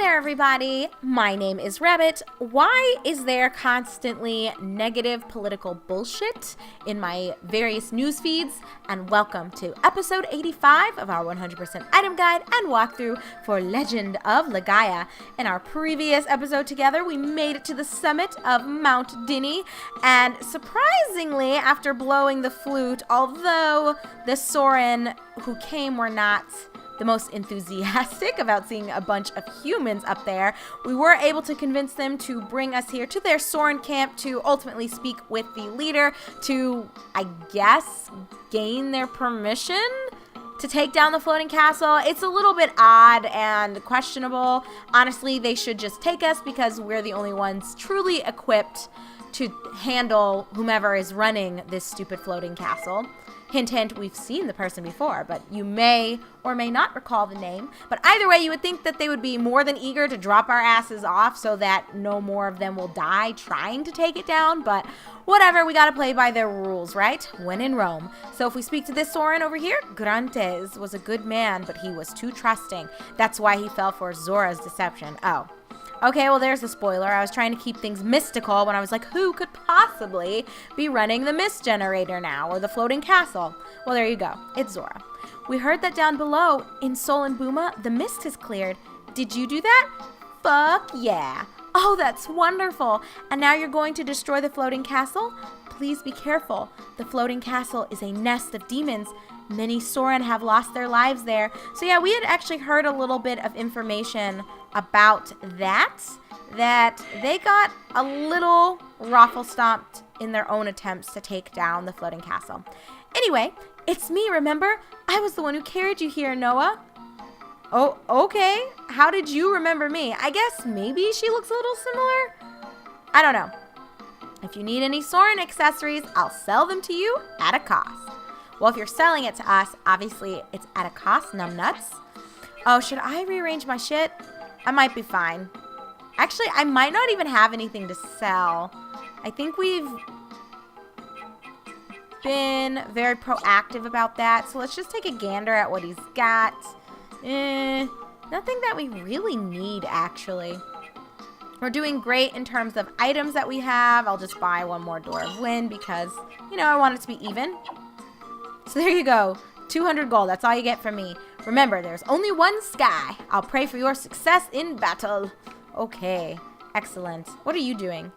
there, everybody. My name is Rabbit. Why is there constantly negative political bullshit in my various news feeds? And welcome to episode 85 of our 100% item guide and walkthrough for Legend of Legaia. In our previous episode together, we made it to the summit of Mount Dinny, and surprisingly, after blowing the flute, although the Soren who came were not the most enthusiastic about seeing a bunch of humans up there, we were able to convince them to bring us here to their Soren camp to ultimately speak with the leader to, I guess, gain their permission to take down the floating castle. It's a little bit odd and questionable. Honestly, they should just take us because we're the only ones truly equipped to handle whomever is running this stupid floating castle. Hint, hint, we've seen the person before, but you may or may not recall the name. But either way, you would think that they would be more than eager to drop our asses off so that no more of them will die trying to take it down. But whatever, we gotta play by their rules, right? When in Rome. So if we speak to this Soren over here, Grantes was a good man, but he was too trusting. That's why he fell for Zora's deception. Oh. Okay, well, there's the spoiler. I was trying to keep things mystical when I was like, who could possibly be running the mist generator now, or the floating castle? Well, there you go. It's Zora. We heard that down below in Sol and Buma, the mist has cleared. Did you do that? Fuck yeah. Oh, that's wonderful. And now you're going to destroy the floating castle? Please be careful. The floating castle is a nest of demons. Many Soren have lost their lives there. So yeah, we had actually heard a little bit of information about that they got a little raffle stomped in their own attempts to take down the floating castle. Anyway, it's me, remember? I was the one who carried you here, Noah. Oh, okay. How did you remember me? I guess maybe she looks a little similar? I don't know. If you need any Soren accessories, I'll sell them to you at a cost. Well, if you're selling it to us, obviously it's at a cost, numbnuts. Oh, should I rearrange my shit? I might be fine. Actually, I might not even have anything to sell. I think we've been very proactive about that. So let's just take a gander at what he's got. Nothing that we really need, actually. We're doing great in terms of items that we have. I'll just buy one more Door of Wind because, you know, I want it to be even. So there you go. 200 gold. That's all you get from me. Remember, there's only one sky. I'll pray for your success in battle. Okay. Excellent. What are you doing?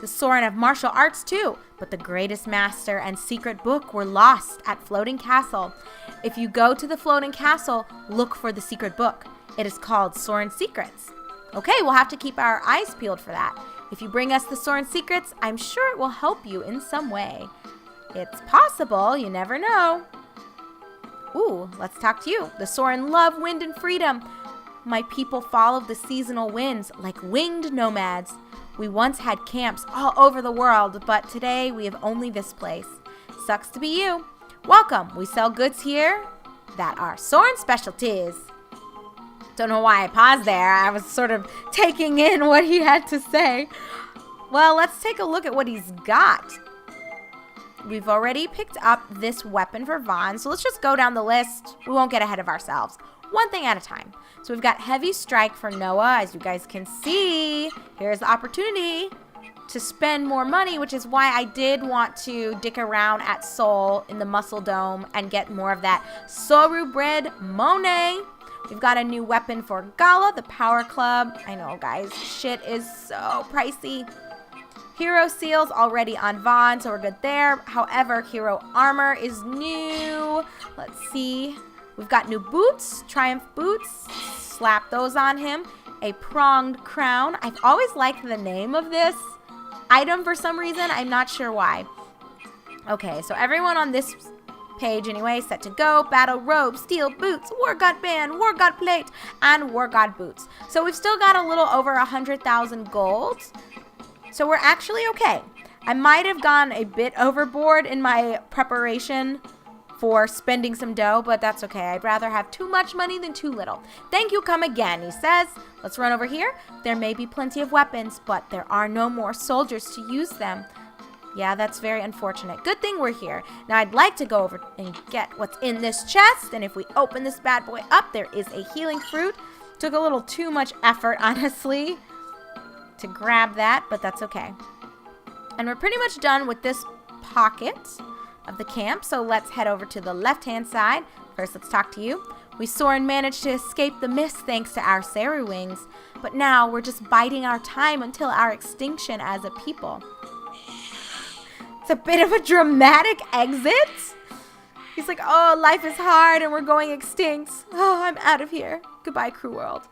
The Soren have martial arts too, but the greatest master and secret book were lost at Floating Castle. If you go to the Floating Castle, look for the secret book. It is called Soren Secrets. Okay, we'll have to keep our eyes peeled for that. If you bring us the Soren Secrets, I'm sure it will help you in some way. It's possible, you never know. Ooh, let's talk to you. The Soren love wind and freedom. My people follow the seasonal winds like winged nomads. We once had camps all over the world, but today we have only this place. Sucks to be you. Welcome. We sell goods here that are Soren specialties. Don't know why I paused there. I was sort of taking in what he had to say. Well, let's take a look at what he's got. We've already picked up this weapon for Vaughn, so let's just go down the list. We won't get ahead of ourselves. One thing at a time. So we've got Heavy Strike for Noah, as you guys can see. Here's the opportunity to spend more money, which is why I did want to dick around at Sol in the Muscle Dome and get more of that Soru Bread Monet. We've got a new weapon for Gala, the Power Club. I know, guys, shit is so pricey. Hero Seal's already on Vaughn, so we're good there. However, Hero Armor is new. Let's see. We've got new boots, Triumph boots. Slap those on him. A Pronged Crown. I've always liked the name of this item for some reason. I'm not sure why. Okay, so everyone on this page anyway, set to go. Battle Robe, Steel Boots, War God Band, War God Plate, and War God Boots. So we've still got a little over 100,000 gold. So we're actually okay. I might have gone a bit overboard in my preparation for spending some dough, but that's okay. I'd rather have too much money than too little. Thank you, come again, he says. Let's run over here. There may be plenty of weapons, but there are no more soldiers to use them. Yeah, that's very unfortunate. Good thing we're here. Now, I'd like to go over and get what's in this chest, and if we open this bad boy up, there is a healing fruit. Took a little too much effort, honestly, to grab that, but that's okay. And we're pretty much done with this pocket of the camp, so let's head over to the left-hand side. First, let's talk to you. We Soren managed to escape the mist thanks to our Saru wings, but now we're just biding our time until our extinction as a people. It's a bit of a dramatic exit. He's like, oh, life is hard and we're going extinct. Oh, I'm out of here. Goodbye, crew world.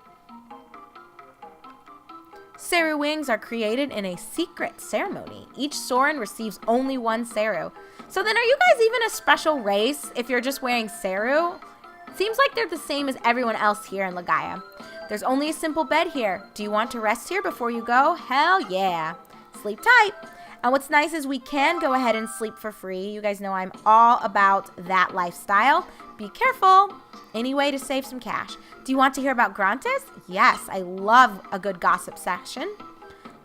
Saru wings are created in a secret ceremony. Each Soren receives only one Saru. So then are you guys even a special race if you're just wearing Saru? Seems like they're the same as everyone else here in Legaia. There's only a simple bed here. Do you want to rest here before you go? Hell yeah. Sleep tight. And what's nice is we can go ahead and sleep for free. You guys know I'm all about that lifestyle. Be careful. Any way to save some cash. Do you want to hear about Grantes? Yes, I love a good gossip section.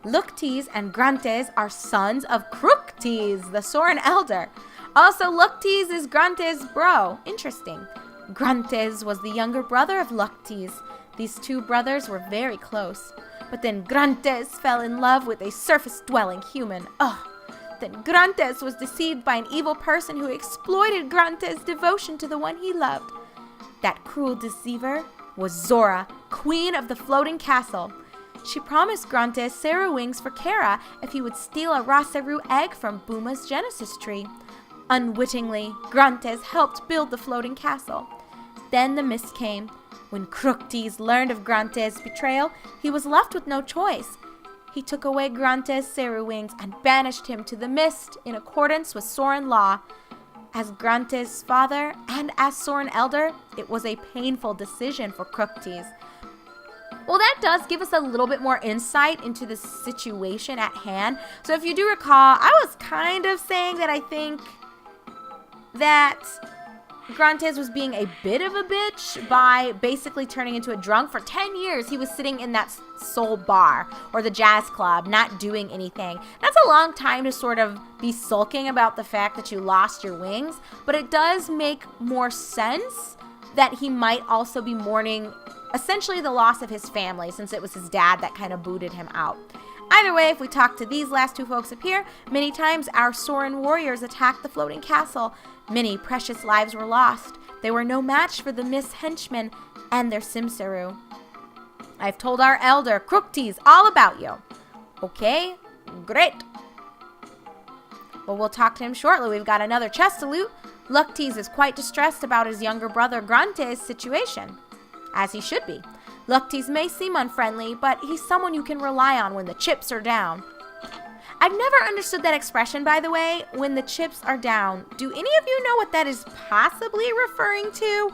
Luktis and Grantes are sons of Kruktis, the Soren elder. Also, Luktis is Grantes' bro. Interesting. Grantes was the younger brother of Luktis. These two brothers were very close. But then Grantes fell in love with a surface-dwelling human. Ugh. Then Grantes was deceived by an evil person who exploited Grantes' devotion to the one he loved. That cruel deceiver was Zora, queen of the floating castle. She promised Grantes Saru wings for Kara if he would steal a Rasaru egg from Buma's Genesis tree. Unwittingly, Grantes helped build the floating castle. Then the mist came. When Kruktis learned of Grantes' betrayal, he was left with no choice. He took away Grantes' Saru wings and banished him to the mist in accordance with Soren law. As Grantes' father and as Soren elder, it was a painful decision for Kruktis. Well, that does give us a little bit more insight into the situation at hand. So if you do recall, I was kind of saying that I think that Grantes was being a bit of a bitch by basically turning into a drunk. For 10 years, he was sitting in that soul bar or the jazz club, not doing anything. That's a long time to sort of be sulking about the fact that you lost your wings, but it does make more sense that he might also be mourning essentially the loss of his family, since it was his dad that kind of booted him out. Either way, if we talk to these last two folks up here, many times our Soren warriors attacked the floating castle. Many precious lives were lost. They were no match for the Mist henchmen and their Simsaru. I've told our elder, Kruktis, all about you. Okay, great. Well, we'll talk to him shortly. We've got another chest to loot. Luktis is quite distressed about his younger brother Grantes' situation, as he should be. Luktis may seem unfriendly, but he's someone you can rely on when the chips are down. I've never understood that expression, by the way, when the chips are down. Do any of you know what that is possibly referring to?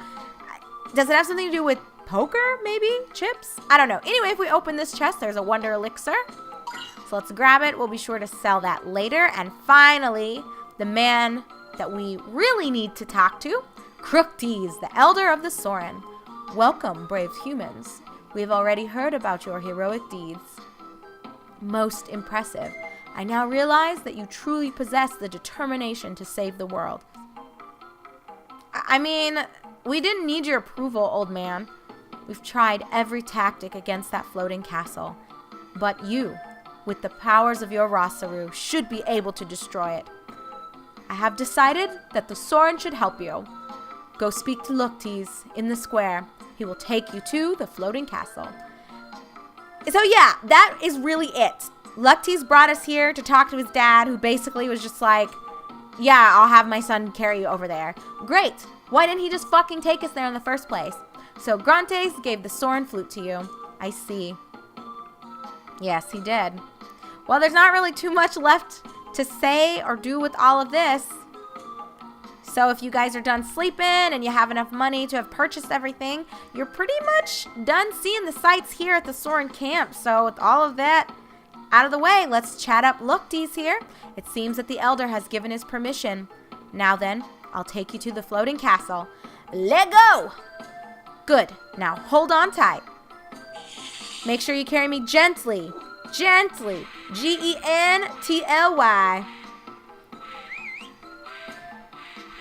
Does it have something to do with poker, maybe? Chips? I don't know. Anyway, if we open this chest, there's a wonder elixir. So let's grab it. We'll be sure to sell that later. And finally, the man that we really need to talk to, Kruktis, the elder of the Soren. Welcome, brave humans. We've already heard about your heroic deeds. Most impressive. I now realize that you truly possess the determination to save the world. I mean, we didn't need your approval, old man. We've tried every tactic against that floating castle. But you, with the powers of your Rasaru, should be able to destroy it. I have decided that the Soren should help you. Go speak to Luktis in the square. He will take you to the floating castle. So yeah, that is really it. Luktis brought us here to talk to his dad, who basically was just like, yeah, I'll have my son carry you over there. Great. Why didn't he just fucking take us there in the first place? So Grantes gave the Soren flute to you. I see. Yes, he did. Well, there's not really too much left to say or do with all of this. So if you guys are done sleeping and you have enough money to have purchased everything, you're pretty much done seeing the sights here at the Soren camp. So with all of that out of the way, let's chat up Luktis here. It seems that the elder has given his permission. Now then, I'll take you to the floating castle. Let go! Good. Now hold on tight. Make sure you carry me gently. Gently. Gently.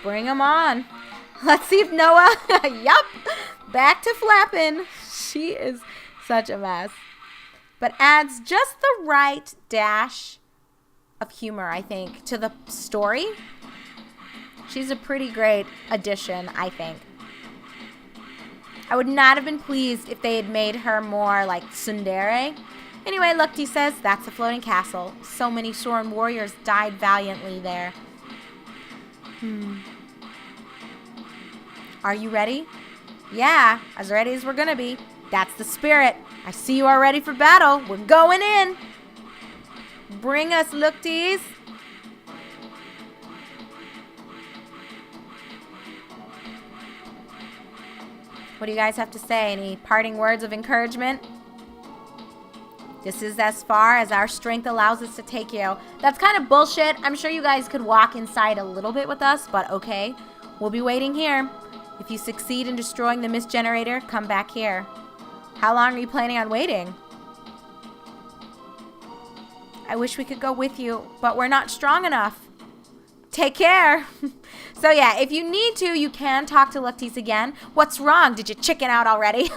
Bring him on. Let's see if Noah, yup, back to flapping. She is such a mess. But adds just the right dash of humor, I think, to the story. She's a pretty great addition, I think. I would not have been pleased if they had made her more like tsundere. Anyway, Lukti says, that's a floating castle. So many Soren warriors died valiantly there. Are you ready? Yeah, as ready as we're gonna be. That's the spirit. I see you are ready for battle. We're going in. Bring us, Luktis. What do you guys have to say? Any parting words of encouragement? This is as far as our strength allows us to take you. That's kind of bullshit. I'm sure you guys could walk inside a little bit with us, but okay. We'll be waiting here. If you succeed in destroying the mist generator, come back here. How long are you planning on waiting? I wish we could go with you, but we're not strong enough. Take care. So yeah, if you need to, you can talk to Luktis again. What's wrong? Did you chicken out already?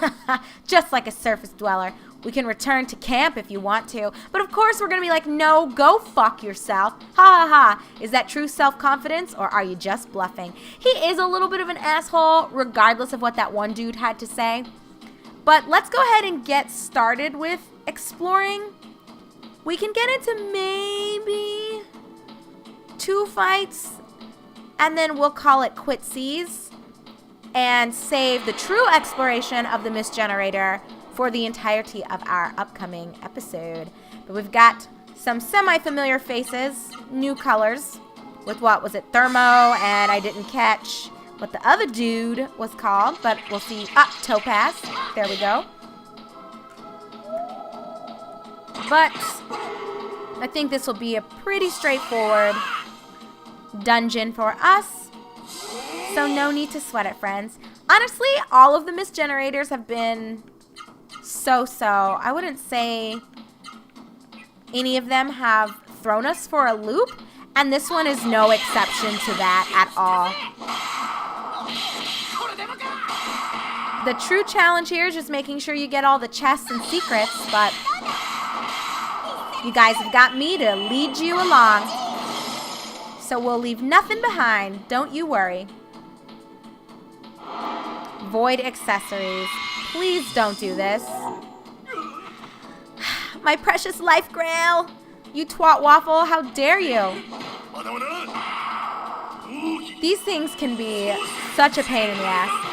Just like a surface dweller. We can return to camp if you want to. But of course we're going to be like, no, go fuck yourself. Ha ha ha. Is that true self-confidence or are you just bluffing? He is a little bit of an asshole regardless of what that one dude had to say. But let's go ahead and get started with exploring. We can get into maybe 2 fights and then we'll call it quitsies and save the true exploration of the mist generator for the entirety of our upcoming episode. But we've got some semi-familiar faces, new colors, with what was it, Thermo, and I didn't catch what the other dude was called, but we'll see. Topaz. There we go. But I think this will be a pretty straightforward dungeon for us, so no need to sweat it, friends. Honestly, all of the mist generators have been so-so. I wouldn't say any of them have thrown us for a loop, and this one is no exception to that at all. The true challenge here is just making sure you get all the chests and secrets, but you guys have got me to lead you along. So we'll leave nothing behind, don't you worry. Void accessories. Please don't do this. My precious life grail. You twat waffle, how dare you? These things can be such a pain in the ass.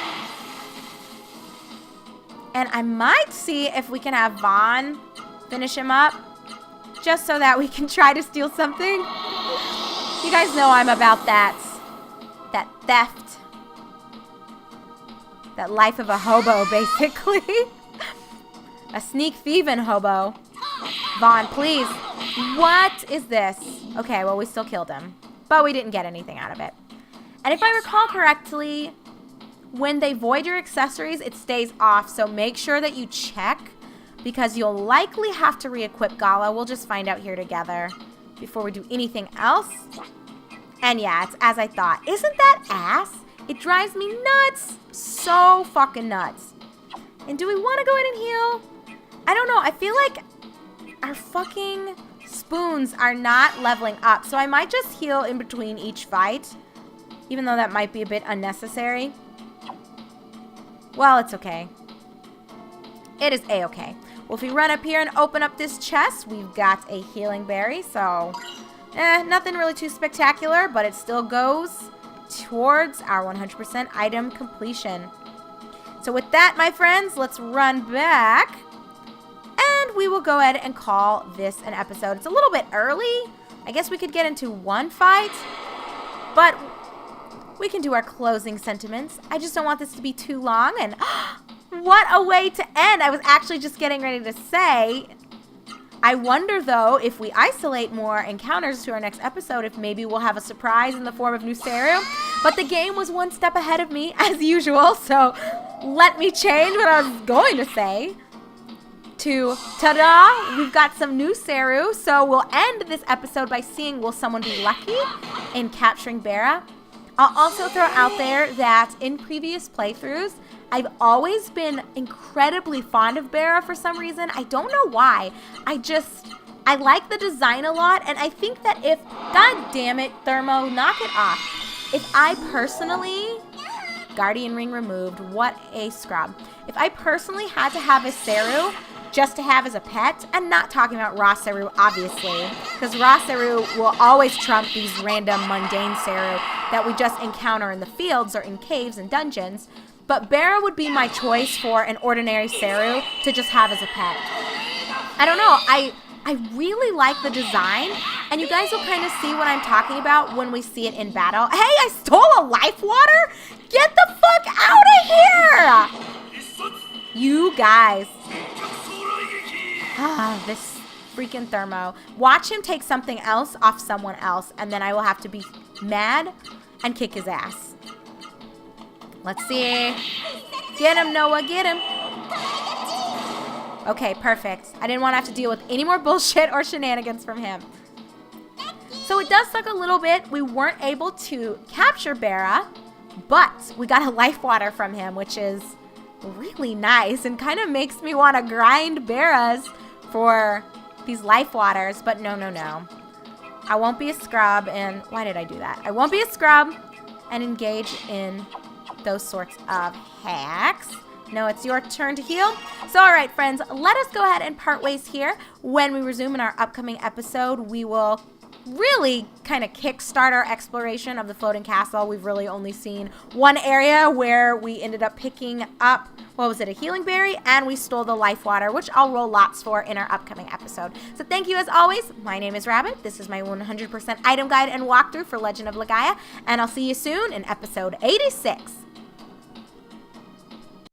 And I might see if we can have Vaughn finish him up, just so that we can try to steal something. You guys know I'm about that theft. That life of a hobo, basically. A sneak thieving hobo. Vaughn, please. What is this? Okay, well, we still killed him, but we didn't get anything out of it. And if I recall correctly, when they void your accessories, it stays off, so make sure that you check, because you'll likely have to re-equip Gala. We'll just find out here together before we do anything else. And yeah, it's as I thought. Isn't that ass? It drives me nuts. So fucking nuts. And do we want to go in and heal? I don't know. I feel like our fucking spoons are not leveling up, so I might just heal in between each fight, even though that might be a bit unnecessary. Well, it's okay. It is a-okay. Well, if we run up here and open up this chest, we've got a healing berry, so nothing really too spectacular, but it still goes towards our 100% item completion. So with that, my friends, let's run back, and we will go ahead and call this an episode. It's a little bit early. I guess we could get into one fight, but we can do our closing sentiments. I just don't want this to be too long, and what a way to end. I was actually just getting ready to say, I wonder, though, if we isolate more encounters to our next episode, if maybe we'll have a surprise in the form of Nuceru. But the game was one step ahead of me, as usual, so let me change what I was going to say to, ta-da, we've got some Nuceru. So we'll end this episode by seeing, will someone be lucky in capturing Bara? I'll also throw out there that in previous playthroughs, I've always been incredibly fond of Bara for some reason. I don't know why. I like the design a lot, and I think that if, god damn it, Thermo, knock it off. If I personally, Guardian Ring removed, what a scrub. If I personally had to have a Seru just to have as a pet, I'm not talking about raw Seru, obviously, because raw Seru will always trump these random mundane Seru that we just encounter in the fields or in caves and dungeons, but Bara would be my choice for an ordinary Seru to just have as a pet. I don't know, I really like the design, and you guys will kind of see what I'm talking about when we see it in battle. Hey, I stole a life water? Get the fuck out of here! You guys. Ah, this freaking Thermo. Watch him take something else off someone else, and then I will have to be mad and kick his ass. Let's see. Get him, Noah, get him. Okay, perfect. I didn't want to have to deal with any more bullshit or shenanigans from him. So it does suck a little bit. We weren't able to capture Bara, but we got a life water from him, which is really nice and kind of makes me want to grind Baras for these life waters, but no. I won't be a scrub, and why did I do that? I won't be a scrub and engage in those sorts of hacks. No, it's your turn to heal. So, all right, friends, let us go ahead and part ways here. When we resume in our upcoming episode, we will really kind of kickstart our exploration of the floating castle. We've really only seen one area where we ended up picking up, what was it, a healing berry, and we stole the life water, which I'll roll lots for in our upcoming episode. So thank you as always. My name is Rabbit. This is my 100% item guide and walkthrough for Legend of Legaia, and I'll see you soon in episode 86.